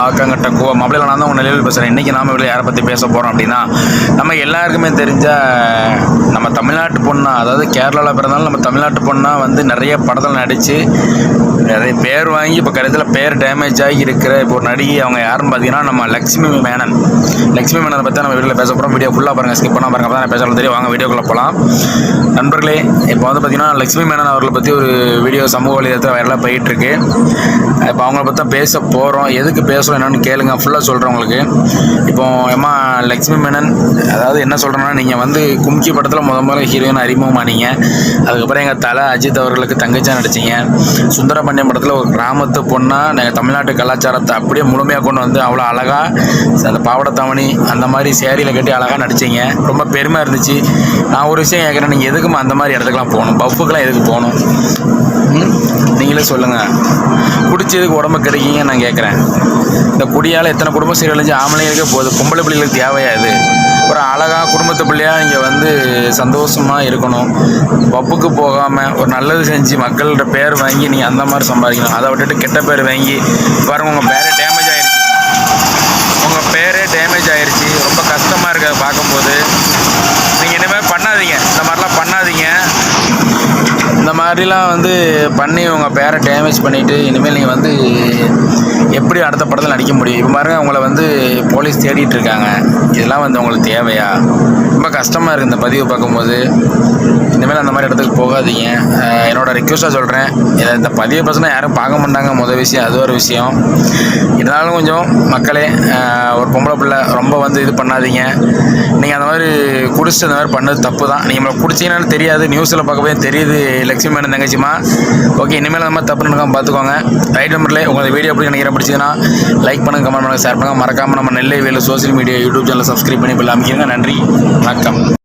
ஆக்கங்கட்ட மாப்பிள்ளையில் நான் தான் உங்கள் நிலையில் பேசுகிறேன். இன்றைக்கி நாம் இதில் யாரை பற்றி பேச போகிறோம் அப்படின்னா, நம்ம எல்லாருக்குமே தெரிஞ்ச நம்ம தமிழ்நாட்டு பொண்ணா, அதாவது கேரளாவில் பிறந்தாலும் நம்ம தமிழ்நாட்டு பொண்ணா வந்து நிறைய படத்தில் நடித்து நிறைய பேர் வாங்கி இப்போ கடைசியில் பேர் டேமேஜ் ஆகி இருக்கிற இப்போ ஒரு நடிகை. அவங்க யாருன்னு பார்த்தீங்கன்னா நம்ம லக்ஷ்மி மேனன். லக்ஷ்மி மேனனை பற்றி நம்ம வீட்டில் பேச போகிறோம். வீடியோ ஃபுல்லாக பாருங்கள், ஸ்கிப் பண்ணால் பாருங்கள், அப்போ தான் பேசலாம் தெரியும். வாங்க வீடியோக்குள்ளே போகலாம். நண்பர்களே, இப்போ வந்து பார்த்திங்கன்னா லக்ஷ்மி மேனன் அவர்களை பற்றி ஒரு வீடியோ சமூக வலைதளத்தில் வைரலாக போயிட்டுருக்கு. இப்போ அவங்கள பற்றி தான் பேச போகிறோம். எதுக்கு பேசுகிறோம் என்னென்னு கேளுங்க, ஃபுல்லாக சொல்கிறேன் உங்களுக்கு. இப்போ ஏமா லக்ஷ்மி மேனன், அதாவது என்ன சொல்கிறேன்னா, நீங்கள் வந்து கும்கி படத்தில் முதல்ல ஹீரோயின் அறிமுகமானீங்க. அதுக்கப்புறம் எங்கள் தலை அஜித் அவர்களுக்கு தங்கச்சியாக நடிச்சிங்க. சுந்தரபாண்டியன் படத்தில் ஒரு கிராமத்து பொண்ணாக நீங்கள் தமிழ்நாட்டு கலாச்சாரத்தை அப்படியே முழுமையாக கொண்டு வந்து அவ்வளோ அழகாக அந்த பாவடத்தாவணி அந்த மாதிரி சேரியில் கட்டி அழகாக நடிச்சிங்க. ரொம்ப பெருமையாக இருந்துச்சு. நான் ஒரு விஷயம் கேட்குறேன், நீங்கள் எதுக்குமா அந்த மாதிரி இடத்துக்குலாம் போகணும்? பஃப்புக்கெலாம் எதுக்கு போகணும்? நீங்களே சொல்லுங்கள். குடிச்சதுக்கு உடம்பு கிடைக்கிங்க நான் கேட்குறேன். இந்த குடியால் எத்தனை குடும்பம் சீரழிஞ்சு ஆம்பளைங்களுக்கே போகுது, பொம்பளை பிள்ளைகளுக்கு தேவையா இது? ஒரு அழகாக குடும்பத்து பிள்ளையாக இங்கே வந்து சந்தோஷமாக இருக்கணும். பப்புக்கு போகாமல் ஒரு நல்லது செஞ்சு மக்கள்கிட்ட பேர் வாங்கி நீங்கள் அந்த மாதிரி சம்பாதிக்கணும். அதை விட்டுட்டு கெட்ட பேர் வாங்கி பாருங்கள், உங்கள் பேரே டேமேஜ் ஆகிடுச்சு. உங்கள் பேரே டேமேஜ் ஆகிடுச்சு. ரொம்ப கஷ்டமாக இருக்குது அதை பார்க்கும்போது. நீங்கள் இனிமேல் பண்ணாதீங்க, இந்த மாதிரிலாம் பண்ணாதீங்க. இந்த மாதிரிலாம் வந்து பண்ணி உங்கள் பேரை டேமேஜ் பண்ணிவிட்டு இனிமேல் நீங்கள் வந்து எப்படி அடுத்த படத்தில் நடிக்க முடியும்? இப்போ பாருங்கள், அவங்கள வந்து போலீஸ் தேடிட்டு இருக்காங்க. இதெல்லாம் வந்து உங்களுக்கு தேவையா? ரொம்ப கஷ்டமாக இருக்குது இந்த பதிவை பார்க்கும்போது. இனிமேல் அந்த மாதிரி இடத்துக்கு போகாதீங்க. என்னோடய ரிக்வெஸ்ட்டாக சொல்கிறேன். இந்த பதிவை பசங்க யாரும் பார்க்க மாட்டாங்க, முதல் விஷயம். அது ஒரு விஷயம். இதனாலும் கொஞ்சம் மக்களே, ஒரு பொம்பளை பிள்ளை ரொம்ப வந்து இது பண்ணாதீங்க. நீங்கள் அந்த மாதிரி குடிச்சிட்டு அந்த மாதிரி பண்ணது தப்பு தான். நீங்கள் நம்மளை குடிச்சிங்கன்னு தெரியாது, நியூஸில் பார்க்கவே தெரியுது லக்ஷ்மி மேனன் தங்கச்சிமா. ஓகே, இனிமேல் அந்த மாதிரி தப்பு நடக்காமல் பார்த்துக்கோங்க. ரைட் நம்பர்லேயே உங்களுக்கு வீடியோ எப்படி நினைக்கிறேன் பிடிச்சதுன்னா லைக் பண்ணுங்கள், கமெண்ட் பண்ணுங்கள், ஷேர் பண்ணுங்கள். மறக்காமல் நம்ம நெல்லை வேலு சோசியல் மீடியா யூடியூப் சேனலை சப்ஸ்கிரைப் பண்ணி பெல் அமைக்கிறங்க. நன்றி, வணக்கம்.